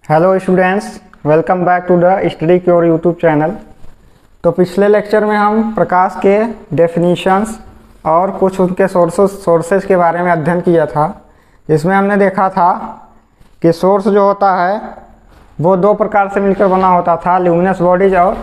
Hello students, welcome back to the study cure YouTube channel. तो पिछले lecture में हम प्रकाश के डेफिनीशंस और कुछ उनके सोर्सेज के बारे में अध्ययन किया था, जिसमें हमने देखा था कि सोर्स जो होता है वो दो प्रकार से मिलकर बना होता था, ल्यूमिनस बॉडीज और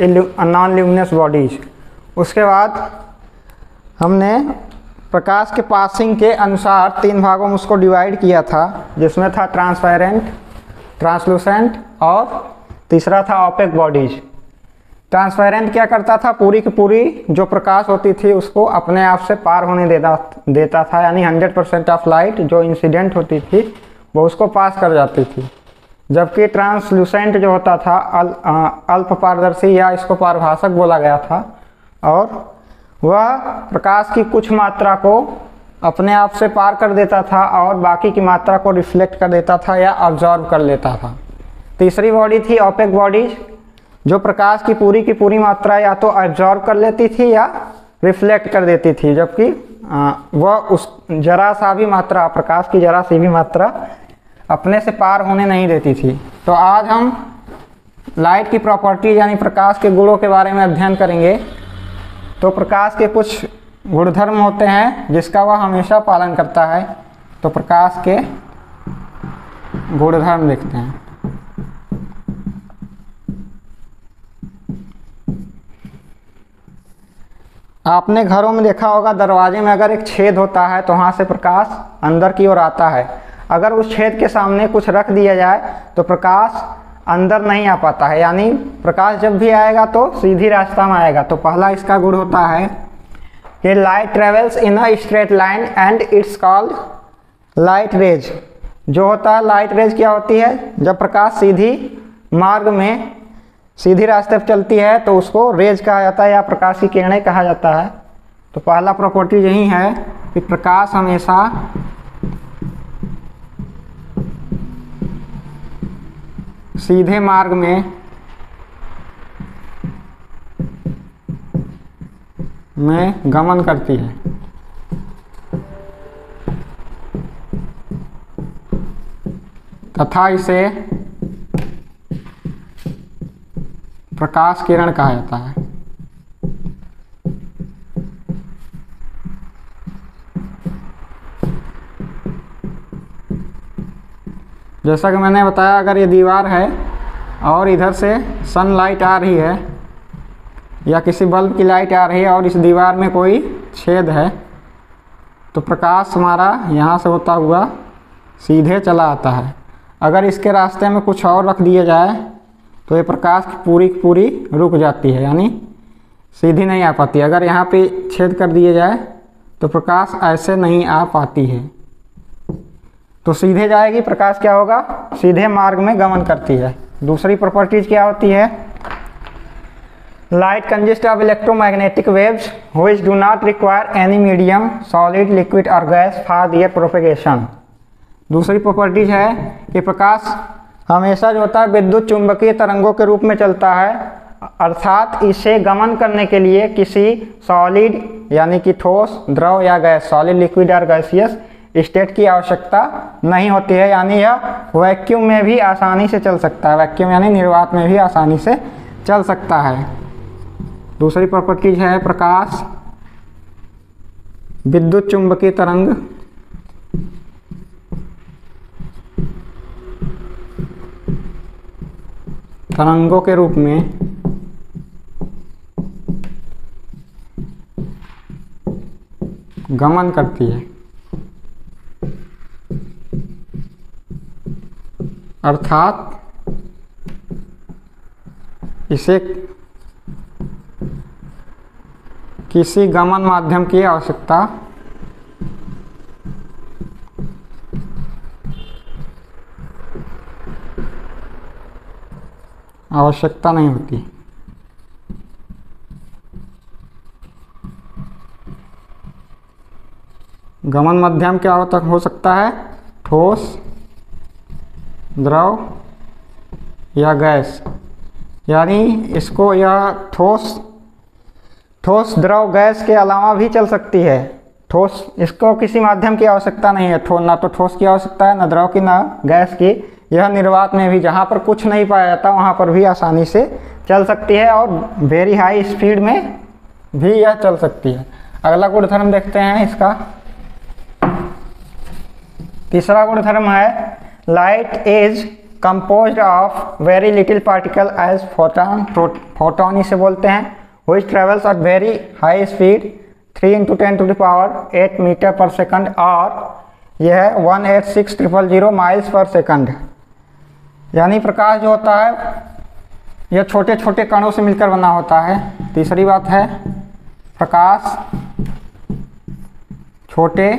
नॉन ल्यूमिनस बॉडीज। उसके बाद हमने प्रकाश के पासिंग के अनुसार तीन भागों में उसको डिवाइड किया था, जिसमें था ट्रांसपेरेंट, ट्रांसलूसेंट और तीसरा था ऑपेक बॉडीज। ट्रांसपेरेंट क्या करता था, पूरी की पूरी जो प्रकाश होती थी उसको अपने आप से पार होने देता था, यानी 100% ऑफ लाइट जो इंसिडेंट होती थी वो उसको पास कर जाती थी। जबकि ट्रांसलूसेंट जो होता था अल्प पारदर्शी, या इसको पारभाषक बोला गया था, और वह प्रकाश की कुछ मात्रा को अपने आप से पार कर देता था और बाकी की मात्रा को रिफ्लेक्ट कर देता था या ऑब्जॉर्व कर लेता था। तीसरी बॉडी थी ऑपेक बॉडीज, जो प्रकाश की पूरी मात्रा या तो ऑब्जॉर्व कर लेती थी या रिफ्लेक्ट कर देती थी, जबकि वह उस जरा सा भी मात्रा, प्रकाश की जरा सी भी मात्रा अपने से पार होने नहीं देती थी। तो आज हम लाइट की प्रॉपर्टीज यानी प्रकाश के गुणों के बारे में अध्ययन करेंगे। तो प्रकाश के कुछ गुणधर्म होते हैं जिसका वह हमेशा पालन करता है। तो प्रकाश के गुणधर्म देखते हैं। आपने घरों में देखा होगा, दरवाजे में अगर एक छेद होता है तो वहाँ से प्रकाश अंदर की ओर आता है। अगर उस छेद के सामने कुछ रख दिया जाए तो प्रकाश अंदर नहीं आ पाता है, यानी प्रकाश जब भी आएगा तो सीधी रास्ता में आएगा। तो पहला इसका गुण होता है कि light travels in a straight line and it's called light rays. जो होता है लाइट रेज क्या होती है, जब प्रकाश सीधी मार्ग में सीधी रास्ते पर चलती है तो उसको रेज कहा जाता है या प्रकाश की किरणें कहा जाता है। तो पहला प्रॉपर्टी यही है कि प्रकाश हमेशा सीधे मार्ग में गमन करती है। तथा इसे प्रकाश किरण कहा जाता है। जैसा कि मैंने बताया, अगर ये दीवार है और इधर से सनलाइट आ रही है या किसी बल्ब की लाइट आ रही है और इस दीवार में कोई छेद है, तो प्रकाश हमारा यहाँ से होता हुआ सीधे चला आता है। अगर इसके रास्ते में कुछ और रख दिया जाए तो ये प्रकाश पूरी की पूरी रुक जाती है, यानी सीधी नहीं आ पाती। अगर यहाँ पे छेद कर दिया जाए तो प्रकाश ऐसे नहीं आ पाती है। तो सीधे जाएगी, प्रकाश क्या होगा, सीधे मार्ग में गमन करती है। दूसरी प्रॉपर्टीज क्या होती है, light consist of electromagnetic waves which do not require any medium, solid, liquid और गैस फॉर देयर प्रोपेगेशन। दूसरी प्रॉपर्टीज है कि प्रकाश हमेशा जो होता है विद्युत चुंबकीय तरंगों के रूप में चलता है, अर्थात इसे गमन करने के लिए किसी सॉलिड यानी कि ठोस, द्रव या गैस, सॉलिड, लिक्विड और गैसियस स्टेट की आवश्यकता नहीं होती है, यानी यह वैक्यूम में भी आसानी से चल सकता है। वैक्यूम यानी निर्वात में भी आसानी से चल सकता है। दूसरी प्रॉपर्टीज है प्रकाश विद्युत चुंबकीय तरंगों के रूप में गमन करती है, अर्थात इसे किसी गमन माध्यम की आवश्यकता नहीं होती। गमन माध्यम क्या हो सकता है, ठोस, द्रव या गैस, यानी इसको यह ठोस द्रव गैस के अलावा भी चल सकती है। ठोस, इसको किसी माध्यम की आवश्यकता नहीं है, ना तो ठोस की आवश्यकता है, ना द्रव की, ना गैस की। यह निर्वात में भी जहाँ पर कुछ नहीं पाया जाता वहाँ पर भी आसानी से चल सकती है और वेरी हाई स्पीड में भी यह चल सकती है। अगला गुणधर्म देखते हैं इसका। तीसरा गुणधर्म है light is composed of very little particle as photon. Photon इसे बोलते हैं which travels at very high speed 3 × 10⁸ metre पर सेकंड और यह 186,000 माइल्स पर सेकंड। यानी प्रकाश जो होता है यह छोटे छोटे कणों से मिलकर बना होता है। तीसरी बात है प्रकाश छोटे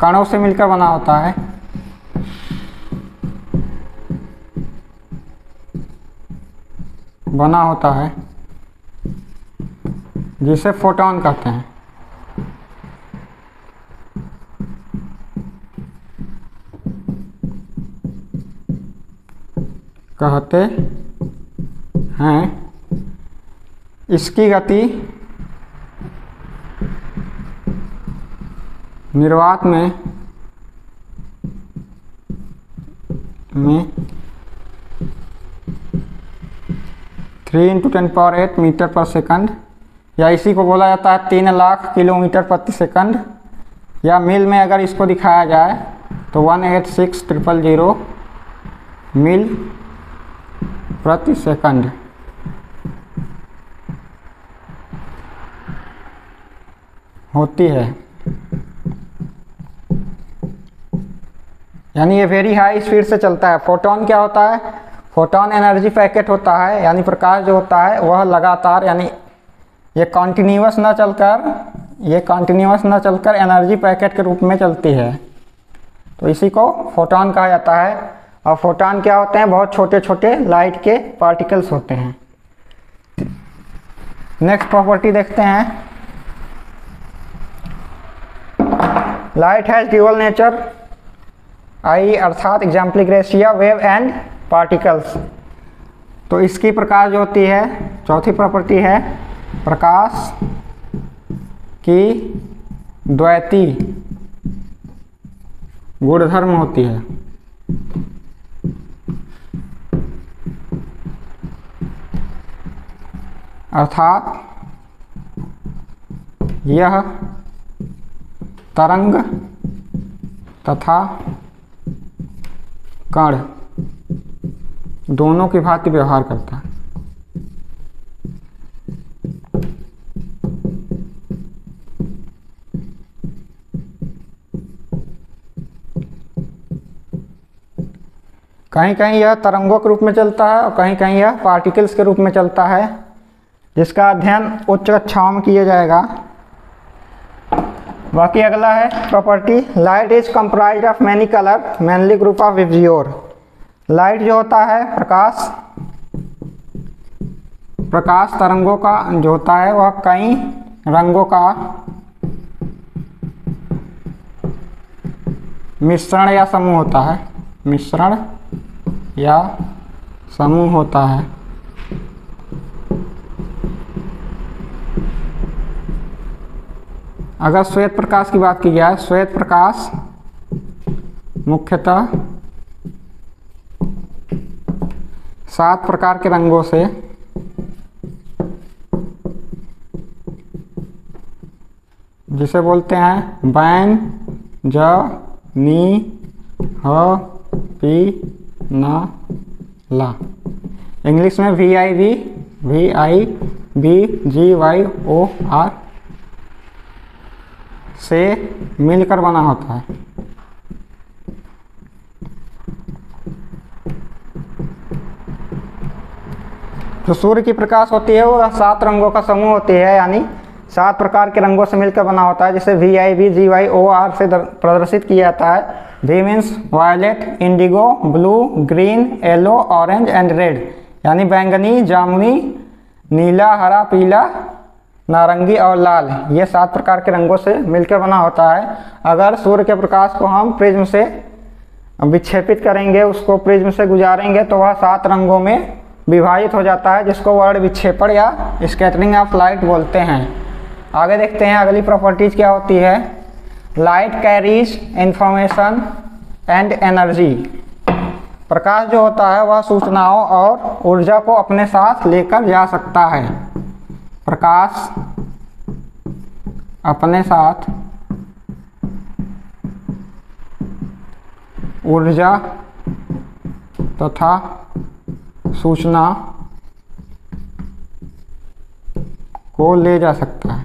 कणों से मिलकर बना होता है। जिसे फोटॉन कहते हैं। इसकी गति निर्वात में 3 × 10⁸ मीटर पर सेकंड, या इसी को बोला जाता है 3 लाख किलोमीटर प्रति सेकंड, या मील में अगर इसको दिखाया जाए तो 186,000 मील प्रति सेकंड। होती है। यानी ये वेरी हाई स्पीड से चलता है। फोटॉन क्या होता है? फोटॉन एनर्जी पैकेट होता है, यानी प्रकाश जो होता है वह लगातार, यानी ये कॉन्टिन्यूस न चलकर एनर्जी पैकेट के रूप में चलती है, तो इसी को फोटॉन कहा जाता है। और फोटॉन क्या होते हैं? बहुत छोटे छोटे लाइट के पार्टिकल्स होते हैं। नेक्स्ट प्रॉपर्टी देखते हैं। लाइट हैज ड्यूअल नेचर, आई अर्थात एग्जाम्प्लिग्रेसिया वेव एंड पार्टिकल्स। तो इसकी प्रकाश जो होती है, चौथी प्रॉपर्टी है प्रकाश की द्वैती गुणधर्म होती है। अर्थात यह तरंग तथा कण दोनों की भांति व्यवहार करता है। कहीं कहीं यह तरंगों के रूप में चलता है और कहीं कहीं यह पार्टिकल्स के रूप में चलता है, जिसका अध्ययन उच्च कक्षाओं में किया जाएगा। बाकी अगला है property light is comprised of many colour mainly group of VIBGYOR. Light जो होता है प्रकाश तरंगों का जो होता है वह कई रंगों का मिश्रण या समूह होता है। मिश्रण या समूह होता है। अगर श्वेत प्रकाश की बात की जाए, श्वेत प्रकाश मुख्यतः 7 प्रकार के रंगों से जिसे बोलते हैं बैन, ज, नी, ह, पी, न, ला। इंग्लिश में VIV, VIB, GYOR से मिलकर बना होता है। जो सूर्य की प्रकाश होती है वो 7 रंगों का समूह होती है, यानी 7 प्रकार के रंगों से मिलकर बना होता है, जिसे VIB, GYOR से प्रदर्शित किया जाता है। V means violet, indigo, blue, green, yellow, orange and red, यानी बैंगनी, जामुनी, नीला, हरा, पीला, नारंगी और लाल। ये 7 प्रकार के रंगों से मिलकर बना होता है। अगर सूर्य के प्रकाश को हम प्रिज्म से विक्षेपित करेंगे, उसको प्रिज्म से गुजारेंगे, तो वह 7 रंगों में विभाजित हो जाता है, जिसको वर्ण विक्षेपण या स्कैटरिंग ऑफ लाइट बोलते हैं। आगे देखते हैं अगली प्रॉपर्टीज क्या होती है। Light carries information and energy. प्रकाश जो होता है वह सूचनाओं और ऊर्जा को अपने साथ लेकर जा सकता है। प्रकाश अपने साथ ऊर्जा तथा सूचना को ले जा सकता है।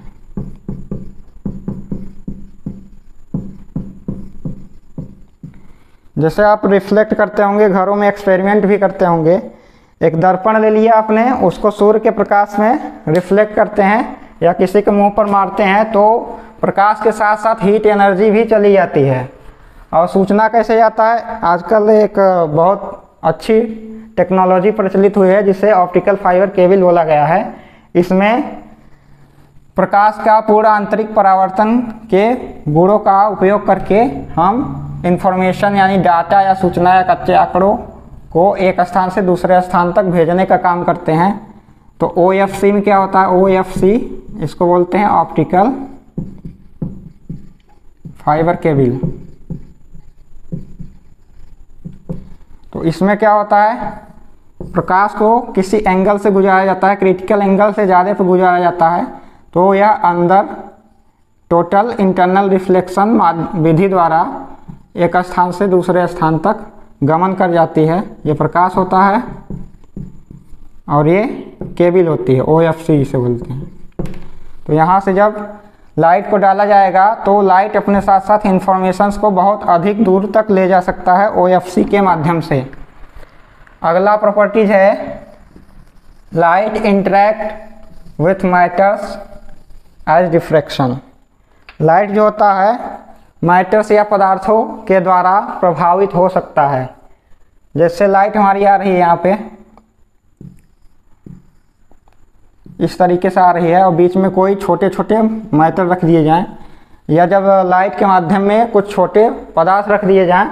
जैसे आप रिफ्लेक्ट करते होंगे, घरों में एक्सपेरिमेंट भी करते होंगे, एक दर्पण ले लिया आपने, उसको सूर्य के प्रकाश में रिफ्लेक्ट करते हैं या किसी के मुंह पर मारते हैं तो प्रकाश के साथ साथ हीट एनर्जी भी चली जाती है। और सूचना कैसे जाता है, आजकल एक बहुत अच्छी टेक्नोलॉजी प्रचलित हुई है जिसे ऑप्टिकल फाइबर केबल बोला गया है। इसमें प्रकाश का पूरा आंतरिक परावर्तन के गुणों का उपयोग करके हम इंफॉर्मेशन यानी डाटा या सूचना या कच्चे आंकड़ों को एक स्थान से दूसरे स्थान तक भेजने का काम करते हैं। तो OFC में क्या होता है, OFC इसको बोलते हैं ऑप्टिकल फाइबर केबल। तो इसमें क्या होता है, प्रकाश को किसी एंगल से गुजारा जाता है, क्रिटिकल एंगल से ज़्यादा पे गुजारा जाता है, तो यह अंदर टोटल इंटरनल रिफ्लेक्शन विधि द्वारा एक स्थान से दूसरे स्थान तक गमन कर जाती है। ये प्रकाश होता है और ये केबल होती है, OFC इसे बोलते हैं। तो यहाँ से जब लाइट को डाला जाएगा तो लाइट अपने साथ साथ इंफॉर्मेशंस को बहुत अधिक दूर तक ले जा सकता है OFC के माध्यम से। अगला प्रॉपर्टीज है light interact with matters as diffraction. Light जो होता है मैटर्स या पदार्थों के द्वारा प्रभावित हो सकता है। जैसे लाइट हमारी आ रही है यहाँ पे इस तरीके से आ रही है और बीच में कोई छोटे छोटे मैटर रख दिए जाएं, या जब लाइट के माध्यम में कुछ छोटे पदार्थ रख दिए जाएं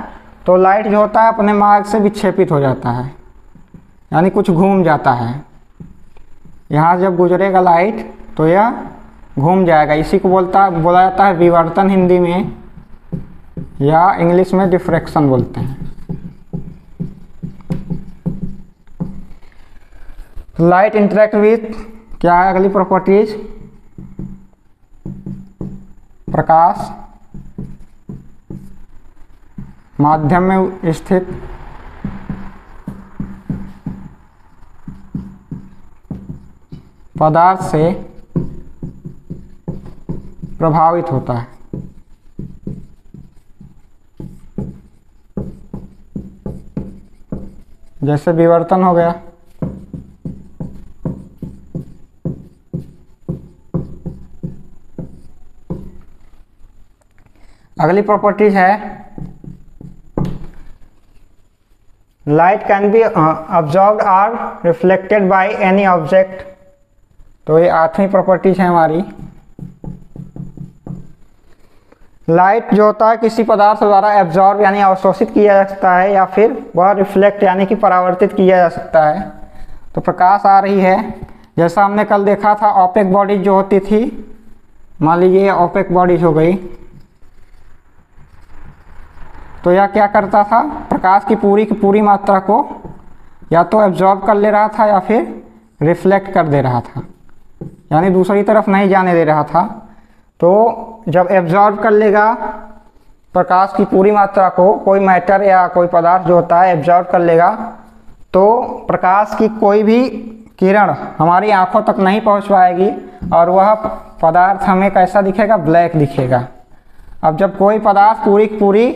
तो लाइट जो होता है अपने मार्ग से विक्षेपित हो जाता है, यानी कुछ घूम जाता है। यहाँ जब गुजरेगा लाइट तो यह घूम जाएगा, इसी को बोला जाता है विवर्तन हिंदी में, या इंग्लिश में डिफ्रैक्शन बोलते हैं। लाइट इंटरेक्ट विथ क्या है अगली प्रॉपर्टीज, प्रकाश माध्यम में स्थित पदार्थ से प्रभावित होता है। जैसे विवर्तन हो गया। अगली प्रॉपर्टीज है लाइट कैन बी अब्जॉर्ब्ड और रिफ्लेक्टेड बाय एनी ऑब्जेक्ट। तो ये 8वीं प्रॉपर्टीज है हमारी। लाइट जो होता है किसी पदार्थ द्वारा एब्जॉर्ब यानी अवशोषित किया जा सकता है या फिर वह रिफ्लेक्ट यानी कि परावर्तित किया जा सकता है। तो प्रकाश आ रही है, जैसा हमने कल देखा था ओपेक बॉडीज जो होती थी, मान लीजिए ओपेक बॉडीज हो गई, तो यह क्या करता था, प्रकाश की पूरी मात्रा को या तो एब्जॉर्ब कर ले रहा था या फिर रिफ्लेक्ट कर दे रहा था, यानी दूसरी तरफ नहीं जाने दे रहा था। तो जब एब्जॉर्ब कर लेगा प्रकाश की पूरी मात्रा को, कोई मैटर या कोई पदार्थ जो होता है एब्जॉर्ब कर लेगा, तो प्रकाश की कोई भी किरण हमारी आंखों तक नहीं पहुंच पाएगी और वह पदार्थ हमें कैसा दिखेगा, ब्लैक दिखेगा। अब जब कोई पदार्थ पूरी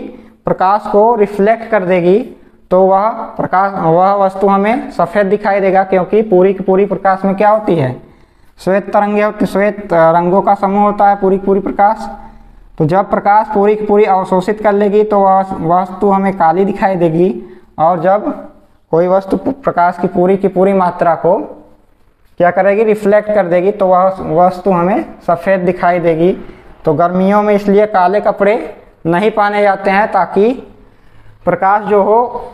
प्रकाश को रिफ्लेक्ट कर देगी तो वह वस्तु हमें सफ़ेद दिखाई देगा, क्योंकि पूरी की पूरी प्रकाश में क्या होती है, श्वेत तरंगें होती, श्वेत रंगों का समूह होता है पूरी प्रकाश। तो जब प्रकाश पूरी की पूरी अवशोषित कर लेगी तो वह वस्तु हमें काली दिखाई देगी, और जब कोई वस्तु प्रकाश की पूरी मात्रा को क्या करेगी, रिफ्लेक्ट कर देगी, तो वह वस्तु हमें सफ़ेद दिखाई देगी। तो गर्मियों में इसलिए काले कपड़े नहीं पहने जाते हैं ताकि प्रकाश जो हो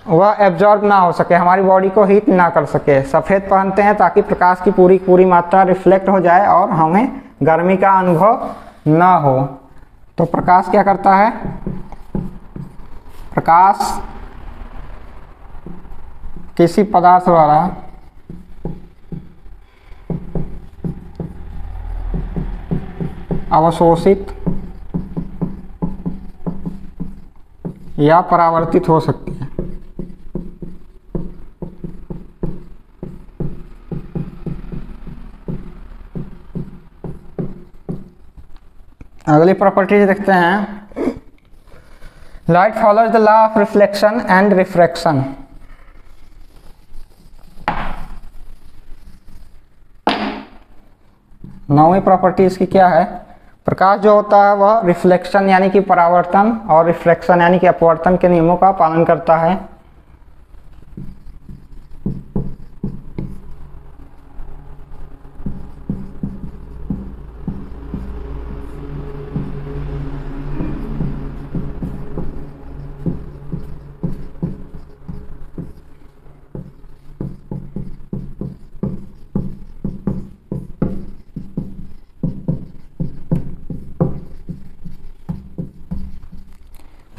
वह एब्जॉर्ब ना हो सके, हमारी बॉडी को हीट ना कर सके। सफ़ेद पहनते हैं ताकि प्रकाश की पूरी मात्रा रिफ्लेक्ट हो जाए और हमें गर्मी का अनुभव ना हो। तो प्रकाश क्या करता है, प्रकाश किसी पदार्थ द्वारा अवशोषित या परावर्तित हो सकती है। अगली प्रॉपर्टीज देखते हैं। Light follows the law of reflection and refraction. नौवीं प्रॉपर्टी इसकी क्या है? प्रकाश जो होता है वह रिफ्लेक्शन यानी कि परावर्तन और रिफ्रैक्शन यानी कि अपवर्तन के नियमों का पालन करता है।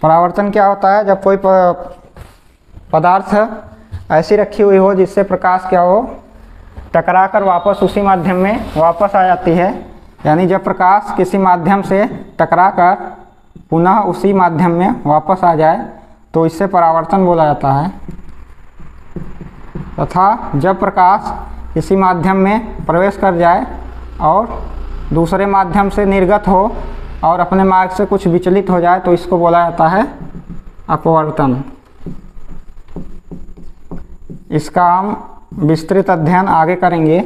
परावर्तन क्या होता है? जब कोई पदार्थ ऐसी रखी हुई हो जिससे प्रकाश क्या हो, टकरा कर वापस उसी माध्यम में वापस आ जाती है, यानी जब प्रकाश किसी माध्यम से टकरा कर पुनः उसी माध्यम में वापस आ जाए तो इससे परावर्तन बोला जाता है। तथा जब प्रकाश किसी माध्यम में प्रवेश कर जाए और दूसरे माध्यम से निर्गत हो और अपने मार्ग से कुछ विचलित हो जाए तो इसको बोला जाता है अपवर्तन। इसका हम विस्तृत अध्ययन आगे करेंगे।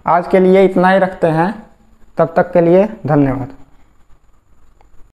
आज के लिए इतना ही रखते हैं। तब तक के लिए धन्यवाद।